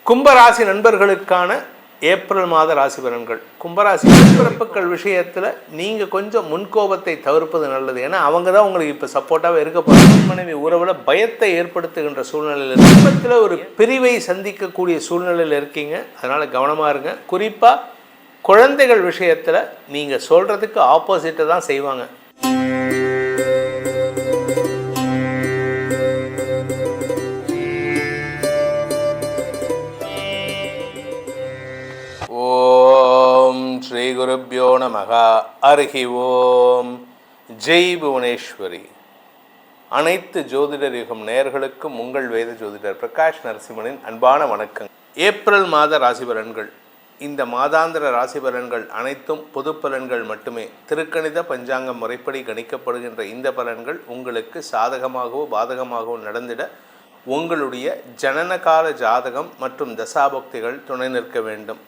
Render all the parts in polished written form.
கும்பராசி நண்பர்களுக்கான ஏப்ரல் மாத ராசி பலன்கள். கும்பராசி பிறப்புகள் விஷயத்தில் நீங்கள் கொஞ்சம் முன்கோபத்தை தவிர்ப்பது நல்லது. ஏன்னா அவங்க தான் உங்களுக்கு இப்போ சப்போர்ட்டாகவே இருக்க போகிறாங்க. மனைவி உறவில் பயத்தை ஏற்படுத்துகின்ற சூழ்நிலையில் குடும்பத்தில் ஒரு பிரிவை சந்திக்கக்கூடிய சூழ்நிலையில் இருக்கீங்க. அதனால் கவனமாக இருங்க. குறிப்பாக குழந்தைகள் விஷயத்தில் நீங்கள் சொல்கிறதுக்கு ஆப்போசிட்டை தான் செய்வாங்க. ஸ்ரீ குருப்யோ நமஹ. ஹரி ஓம். ஜெய் புவனேஸ்வரி. அனைத்து ஜோதிடர் யுகம் நேயர்களுக்கும் உங்கள் வேத ஜோதிடர் பிரகாஷ் நரசிம்மனின் அன்பான வணக்கம். ஏப்ரல் மாத ராசி பலன்கள். இந்த மாதாந்திர ராசி பலன்கள் அனைத்தும் பொது பலன்கள் மட்டுமே. திருக்கணித பஞ்சாங்கம் முறைப்படி கணிக்கப்படுகின்ற இந்த பலன்கள் உங்களுக்கு சாதகமாகவோ பாதகமாகவோ நடந்திட உங்களுடைய ஜனனகால ஜாதகம் மற்றும் தசாபக்திகள் துணை நிற்க வேண்டும்.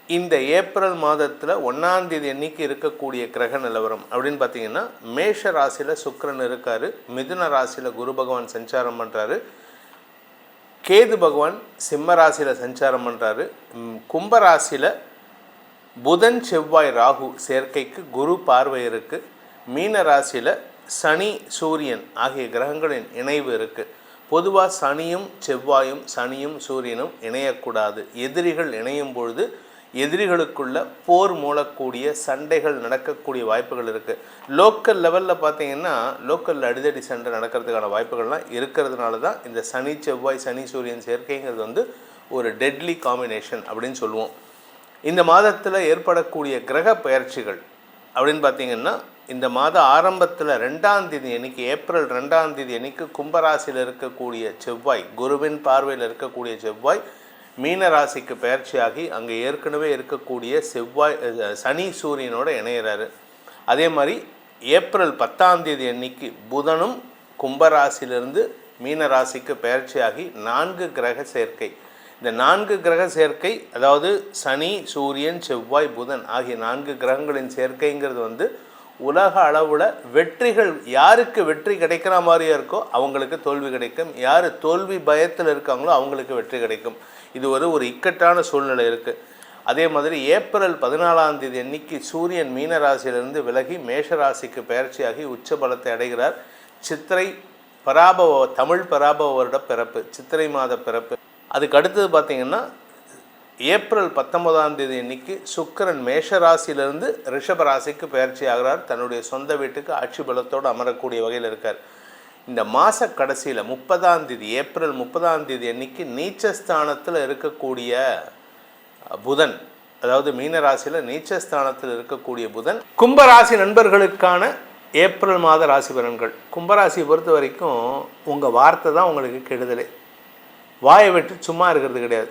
இந்த ஏப்ரல் மாதத்தில் 1ஆம் தேதி அன்னைக்கு இருக்கக்கூடிய கிரக நிலவரம் அப்படின்னு பார்த்தீங்கன்னா, மேஷ ராசியில் சுக்கிரன் இருக்கார், மிதுன ராசியில் குரு பகவான் சஞ்சாரம் பண்ணுறாரு, கேது பகவான் சிம்ம ராசியில் சஞ்சாரம் பண்ணுறாரு, கும்பராசியில் புதன் செவ்வாய் ராகு சேர்க்கைக்கு குரு பார்வை இருக்குது, மீன ராசியில் சனி சூரியன் ஆகிய கிரகங்களின் இணைவு இருக்குது. பொதுவாக சனியும் செவ்வாயும் சனியும் சூரியனும் இணையக்கூடாது. எதிரிகள் இணையும் பொழுது எதிரிகளுக்குள்ள போர் மூலக்கூடிய சண்டைகள் நடக்கக்கூடிய வாய்ப்புகள் இருக்குது. லோக்கல் லெவலில் பார்த்தீங்கன்னா லோக்கலில் அடிதடி சண்டை நடக்கிறதுக்கான வாய்ப்புகள்லாம் இருக்கிறதுனால தான் இந்த சனி செவ்வாய் சனி சூரியன் சேர்க்கைங்கிறது ஒரு டெட்லி காம்பினேஷன் அப்படின்னு சொல்லுவோம். இந்த மாதத்தில் ஏற்படக்கூடிய கிரக பயிற்சிகள் அப்படின்னு பார்த்திங்கன்னா, இந்த மாத ஆரம்பத்தில் 2ஆம் தேதி அன்னைக்கு ஏப்ரல் 2ஆம் தேதி அன்னைக்கு கும்பராசியில் இருக்கக்கூடிய செவ்வாய், குருவின் பார்வையில் இருக்கக்கூடிய செவ்வாய் மீன ராசிக்கு பயிற்சியாகி அங்கே ஏற்கனவே இருக்கக்கூடிய சனி சூரியனோட இணையிறாரு. அதே மாதிரி ஏப்ரல் 10ஆம் தேதி அன்னைக்கு புதனும் கும்பராசிலிருந்து மீன ராசிக்கு பயிற்சியாகி 4 கிரக சேர்க்கை. இந்த 4 கிரக சேர்க்கை, அதாவது சனி சூரியன் செவ்வாய் புதன் ஆகிய 4 கிரகங்களின் சேர்க்கைங்கிறது உலக அளவில் வெற்றிகள், யாருக்கு வெற்றி கிடைக்கிற மாதிரியா இருக்கோ அவங்களுக்கு தோல்வி கிடைக்கும், யார் தோல்வி பயத்தில் இருக்காங்களோ அவங்களுக்கு வெற்றி கிடைக்கும். இது ஒரு இக்கட்டான சூழ்நிலை இருக்குது. அதே மாதிரி ஏப்ரல் 14ஆம் தேதி அன்னைக்கு சூரியன் மீன ராசியிலிருந்து விலகி மேஷராசிக்கு பயிற்சியாகி உச்ச பலத்தை அடைகிறார். சித்திரை பராபவ தமிழ் பராபவ வருட பிறப்பு, சித்திரை மாத பிறப்பு. அதுக்கு அடுத்தது பார்த்திங்கன்னா ஏப்ரல் 19ஆம் தேதி அன்னைக்கு சுக்கிரன் மேஷராசியிலிருந்து ரிஷப ராசிக்கு பயிற்சி ஆகிறார். தன்னுடைய சொந்த வீட்டுக்கு ஆட்சி பலத்தோடு அமரக்கூடிய வகையில் இருக்கார். இந்த மாத கடைசியில் 30ஆம் தேதி ஏப்ரல் 30ஆம் தேதி அன்னைக்கு நீச்சஸ்தானத்தில் இருக்கக்கூடிய புதன், அதாவது மீன ராசியில் நீச்சஸ்தானத்தில் இருக்கக்கூடிய புதன். கும்பராசி நண்பர்களுக்கான ஏப்ரல் மாத ராசி பலன்கள். கும்பராசியை பொறுத்த வரைக்கும் உங்கள் வார்த்தை தான் உங்களுக்கு கெடுதலே. வாயை விட்டு சும்மா இருக்கிறது கிடையாது.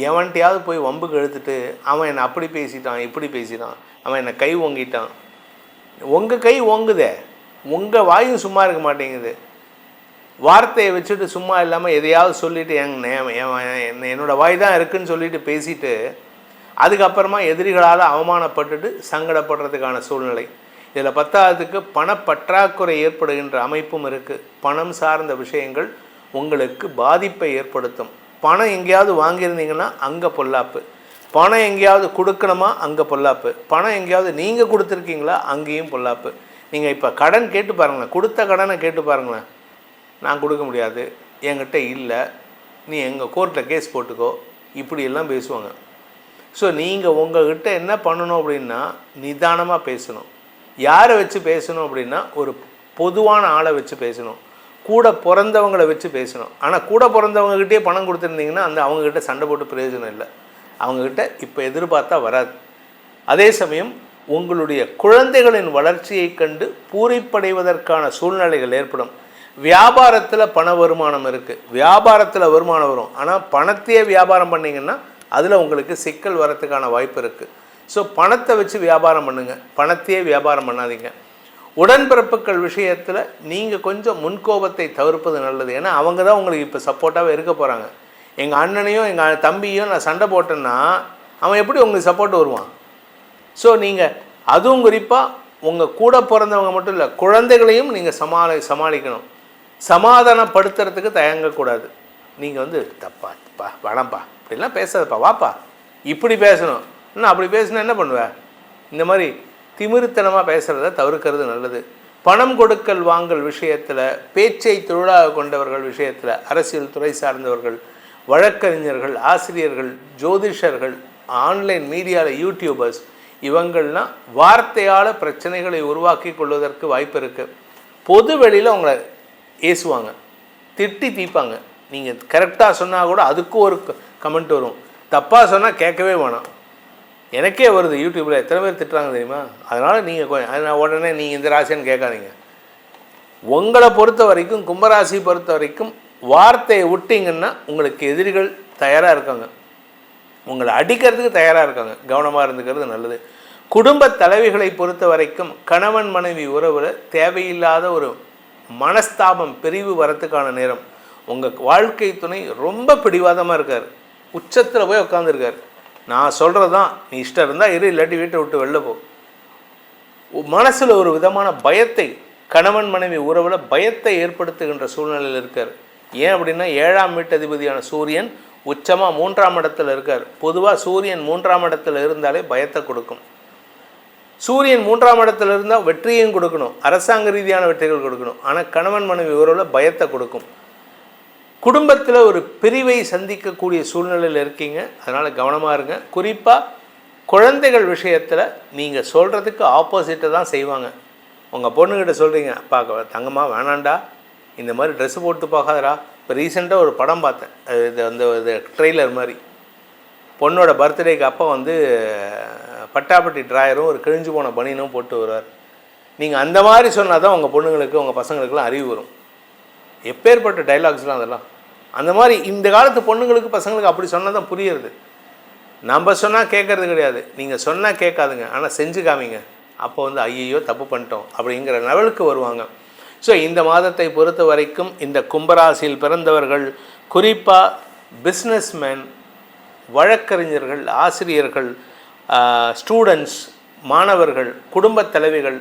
எவன்ட்டையாவது போய் வம்புக்கு எடுத்துட்டு அவன் என்னை அப்படி பேசிட்டான் இப்படி பேசிட்டான், அவன் என்னை கை ஓங்கிட்டான். உங்கள் கை ஓங்குதே, உங்கள் வாயும் சும்மா இருக்க மாட்டேங்குது. வார்த்தையை வச்சுட்டு சும்மா இல்லாமல் எதையாவது சொல்லிவிட்டு என்னோடய வாய் தான் இருக்குதுன்னு சொல்லிட்டு பேசிட்டு அதுக்கப்புறமா எதிரிகளால் அவமானப்பட்டுட்டு சங்கடப்படுறதுக்கான சூழ்நிலை. இதில் 10ஆவதுக்கு பணப்பற்றாக்குறை ஏற்படுகின்ற அமைப்பும் இருக்குது. பணம் சார்ந்த விஷயங்கள் உங்களுக்கு பாதிப்பை ஏற்படுத்தும். பணம் எங்கேயாவது வாங்கியிருந்தீங்கன்னா அங்கே பொல்லாப்பு, பணம் எங்கேயாவது கொடுக்கணுமா அங்கே பொல்லாப்பு, பணம் எங்கேயாவது நீங்கள் கொடுத்துருக்கீங்களா அங்கேயும் பொல்லாப்பு. நீங்கள் இப்போ கடன் கேட்டு பாருங்களேன், கொடுத்த கடனை கேட்டு பாருங்களேன், நான் கொடுக்க முடியாது, என்கிட்ட இல்லை, நீ எங்கள் கோர்ட்டில் கேஸ் போட்டுக்கோ, இப்படியெல்லாம் பேசுவாங்க. ஸோ நீங்கள் உங்கள்கிட்ட என்ன பண்ணணும் அப்படின்னா நிதானமாக பேசணும். யாரை வச்சு பேசணும் அப்படின்னா ஒரு பொதுவான ஆளை வச்சு பேசணும், கூட பிறந்தவங்களை வச்சு பேசணும். ஆனால் கூட பிறந்தவங்ககிட்டே பணம் கொடுத்துருந்தீங்கன்னா அவங்கக்கிட்ட சண்டை போட்டு பிரயோஜனம் இல்லை. அவங்கக்கிட்ட இப்போ எதிர்பார்த்தா வராது. அதே சமயம் உங்களுடைய குழந்தைகளின் வளர்ச்சியை கண்டு பூரிப்படைவதற்கான சூழ்நிலைகள் ஏற்படும். வியாபாரத்தில் பண வருமானம் இருக்குது, வியாபாரத்தில் வருமானம் வரும். ஆனால் பணத்தையே வியாபாரம் பண்ணிங்கன்னா அதில் உங்களுக்கு சிக்கல் வரத்துக்கான வாய்ப்பு இருக்குது. ஸோ பணத்தை வச்சு வியாபாரம் பண்ணுங்கள், பணத்தையே வியாபாரம் பண்ணாதீங்க. உடன்பிறப்புகள் விஷயத்தில் நீங்கள் கொஞ்சம் முன்கோபத்தை தவிர்ப்பது நல்லது. ஏன்னா அவங்க தான் உங்களுக்கு இப்போ சப்போர்ட்டாகவே இருக்க போகிறாங்க. எங்கள் அண்ணனையும் எங்கள் தம்பியும் நான் சண்டை போட்டேன்னா அவன் எப்படி உங்களுக்கு சப்போர்ட் வருவான்? ஸோ நீங்கள் அதுவும் குறிப்பாக உங்கள் கூட பிறந்தவங்க மட்டும் இல்லை, குழந்தைகளையும் நீங்கள் சமாளிக்கணும். சமாதானப்படுத்துறதுக்கு தயங்கக்கூடாது. நீங்கள் வந்து தப்பா வேணாம்ப்பா இப்படிலாம் பேசாதப்பா வாப்பா இப்படி பேசணும் இன்னும் அப்படி பேசினா என்ன பண்ணுவேன்? இந்த மாதிரி திமிருத்தனமாக பேசுகிறத தவிர்க்கிறது நல்லது. பணம் கொடுக்கல் வாங்கல் விஷயத்தில், பேச்சை தொழிலாக கொண்டவர்கள் விஷயத்தில், அரசியல் துறை சார்ந்தவர்கள், வழக்கறிஞர்கள், ஆசிரியர்கள், ஜோதிஷர்கள், ஆன்லைன் மீடியாவில் யூடியூபர்ஸ், இவங்கள்லாம் வார்த்தையால் பிரச்சனைகளை உருவாக்கி கொள்வதற்கு வாய்ப்பு இருக்குது. பொது வெளியில் அவங்கள ஏசுவாங்க, திட்டி தீப்பாங்க. நீங்கள் கரெக்டாக சொன்னால் கூட அதுக்கும் ஒரு கமெண்ட் வரும். தப்பாக சொன்னால் கேட்கவே வேணாம். எனக்கே வருது யூடியூப்பில் எத்தனை பேர் திட்டுறாங்க தெரியுமா? அதனால் நீங்கள் உடனே நீங்கள் இந்த ராசின்னு கேட்காதீங்க. உங்களை பொறுத்த வரைக்கும், கும்பராசி பொறுத்த வரைக்கும் வார்த்தையை விட்டிங்கன்னா உங்களுக்கு எதிரிகள் தயாராக இருக்காங்க, உங்களை அடிக்கிறதுக்கு தயாராக இருக்காங்க. கவனமாக இருந்துக்கிறது நல்லது. குடும்ப தலைவிகளை பொறுத்த வரைக்கும் கணவன் மனைவி உறவில் தேவையில்லாத ஒரு மனஸ்தாபம், பிரிவு வரத்துக்கான நேரம். உங்கள் வாழ்க்கை துணை ரொம்ப பிடிவாதமாக இருக்கார், உச்சத்தில் போய் உட்காந்துருக்கார். நான் சொல்கிறது தான், நீ இஷ்டம் இருந்தால் இரு, இல்லாட்டி வீட்டை விட்டு வெளில போ. மனசில் ஒரு விதமான பயத்தை, கணவன் மனைவி உறவில் பயத்தை ஏற்படுத்துகின்ற சூழ்நிலையில் இருக்கார். ஏன் அப்படின்னா 7ஆம் வீட்டதிபதியான சூரியன் உச்சமாக 3ஆம் இடத்துல இருக்கார். பொதுவாக சூரியன் 3ஆம் இடத்துல இருந்தாலே பயத்தை கொடுக்கும். சூரியன் 3ஆம் இடத்துல இருந்தால் வெற்றியையும் கொடுக்கணும், அரசாங்க ரீதியான வெற்றிகள் கொடுக்கணும். ஆனால் கணவன் மனைவி உறவில் பயத்தை கொடுக்கும். குடும்பத்தில் ஒரு பிரிவை சந்திக்கக்கூடிய சூழ்நிலையில் இருக்கீங்க, அதனால் கவனமாக இருங்க. குறிப்பாக குழந்தைகள் விஷயத்தில் நீங்கள் சொல்கிறதுக்கு ஆப்போசிட்டை தான் செய்வாங்க. உங்கள் பொண்ணுக்கிட்ட சொல்கிறீங்க, அப்பா தங்கம்மா வேணாண்டா, இந்த மாதிரி ட்ரெஸ்ஸு போட்டு போகாதரா. இப்போ ரீசெண்டாக ஒரு படம் பார்த்தேன், இது ட்ரெய்லர் மாதிரி. பொண்ணோட பர்த்டேக்கு அப்போ வந்து பட்டாப்பட்டி ட்ராயரும் ஒரு கிழிஞ்சு போன பனியனும் போட்டு வருவார். நீங்கள் அந்த மாதிரி சொன்னால் தான் உங்கள் பொண்ணுங்களுக்கு, உங்கள் பசங்களுக்கெல்லாம் அறிவு வரும். எப்பேற்பட்ட டைலாக்ஸ்லாம் அதெல்லாம். அந்த மாதிரி இந்த காலத்து பொண்ணுங்களுக்கு, பசங்களுக்கு அப்படி சொன்னால் தான் புரியுறது. நம்ம சொன்னால் கேட்கறது கிடையாது, நீங்கள் சொன்னால் கேட்காதுங்க, ஆனால் செஞ்சு காமிங்க. அப்போ வந்து ஐயோ தப்பு பண்ணிட்டோம் அப்படிங்கிற லெவலுக்கு வருவாங்க. ஸோ இந்த மாதத்தை பொறுத்த வரைக்கும் இந்த கும்பராசியில் பிறந்தவர்கள், குறிப்பாக பிஸ்னஸ்மேன், வழக்கறிஞர்கள், ஆசிரியர்கள், ஸ்டூடெண்ட்ஸ், மாணவர்கள், குடும்பத் தலைவிகள்,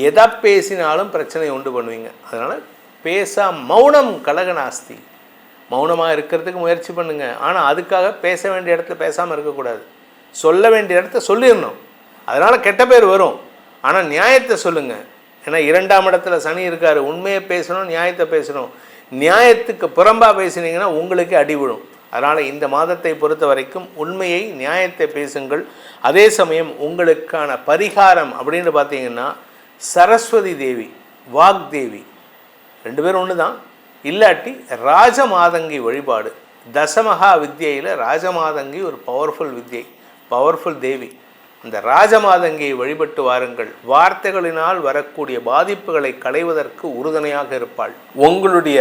எதை பேசினாலும் பிரச்சனை உண்டு பண்ணுவீங்க. அதனால் மௌனம் கலகநாஸ்தி, மௌனமாக இருக்கிறதுக்கு முயற்சி பண்ணுங்கள். ஆனால் அதுக்காக பேச வேண்டிய இடத்துல பேசாமல் இருக்கக்கூடாது, சொல்ல வேண்டிய இடத்த சொல்லிடணும். அதனால் கெட்ட பேர் வரும், ஆனால் நியாயத்தை சொல்லுங்கள். ஏன்னா 2ஆம் இடத்துல சனி இருக்கார். உண்மையை பேசணும், நியாயத்தை பேசணும். நியாயத்துக்கு புறம்பாக பேசினீங்கன்னா உங்களுக்கு அடி விழும். அதனால் இந்த மாதத்தை பொறுத்த வரைக்கும் உண்மையை, நியாயத்தை பேசுங்கள். அதே சமயம் உங்களுக்கான பரிகாரம் அப்படின்னு பார்த்தீங்கன்னா சரஸ்வதி தேவி, வாக்தேவி 2 பேரும் ஒன்று தான். இல்லாட்டி ராஜமாதங்கி வழிபாடு. தசமகா வித்யையில் ராஜமாதங்கி ஒரு பவர்ஃபுல் வித்யை, பவர்ஃபுல் தேவி. இந்த ராஜமாதங்கியை வழிபட்டு வாருங்கள். வார்த்தைகளினால் வரக்கூடிய பாதிப்புகளை களைவதற்கு உறுதுணையாக இருப்பாள். உங்களுடைய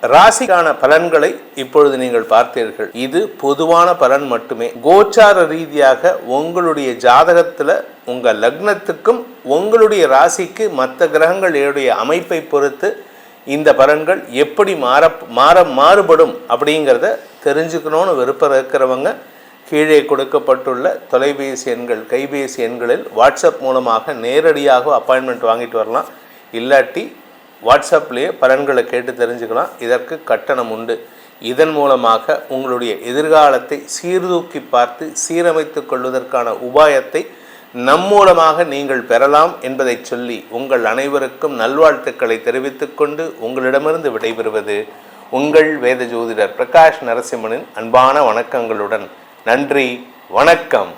ராசிக்கான பலன்களை இப்பொழுது நீங்கள் பார்த்தீர்கள். இது பொதுவான பலன் மட்டுமே. கோச்சார ரீதியாக உங்களுடைய ஜாதகத்தில் உங்கள் லக்னத்துக்கும் உங்களுடைய ராசிக்கு மற்ற கிரகங்களுடைய அமைப்பை பொறுத்து இந்த பலன்கள் எப்படி மாறுபடும் அப்படிங்கிறத தெரிஞ்சுக்கணும்னு விருப்பம் இருக்கிறவங்க கீழே கொடுக்கப்பட்டுள்ள தொலைபேசி எண்கள், கைபேசி எண்களில் வாட்ஸ்அப் மூலமாக நேரடியாக அப்பாயின்மெண்ட் வாங்கிட்டு வரலாம். இல்லாட்டி வாட்ஸ்அப்லேயே பலன்களை கேட்டு தெரிஞ்சுக்கலாம். இதற்கு கட்டணம் உண்டு. இதன் மூலமாக உங்களுடைய எதிர்காலத்தை சீர்தூக்கி பார்த்து சீரமைத்து கொள்வதற்கான உபாயத்தை மூலமாக நீங்கள் பெறலாம் என்பதை சொல்லி உங்கள் அனைவருக்கும் நல்வாழ்த்துக்களை தெரிவித்துக்கொண்டு உங்களிடமிருந்து விடைபெறுவது உங்கள் வேத ஜோதிடர் பிரகாஷ் நரசிம்மனின் அன்பான வணக்கங்களுடன். நன்றி, வணக்கம்.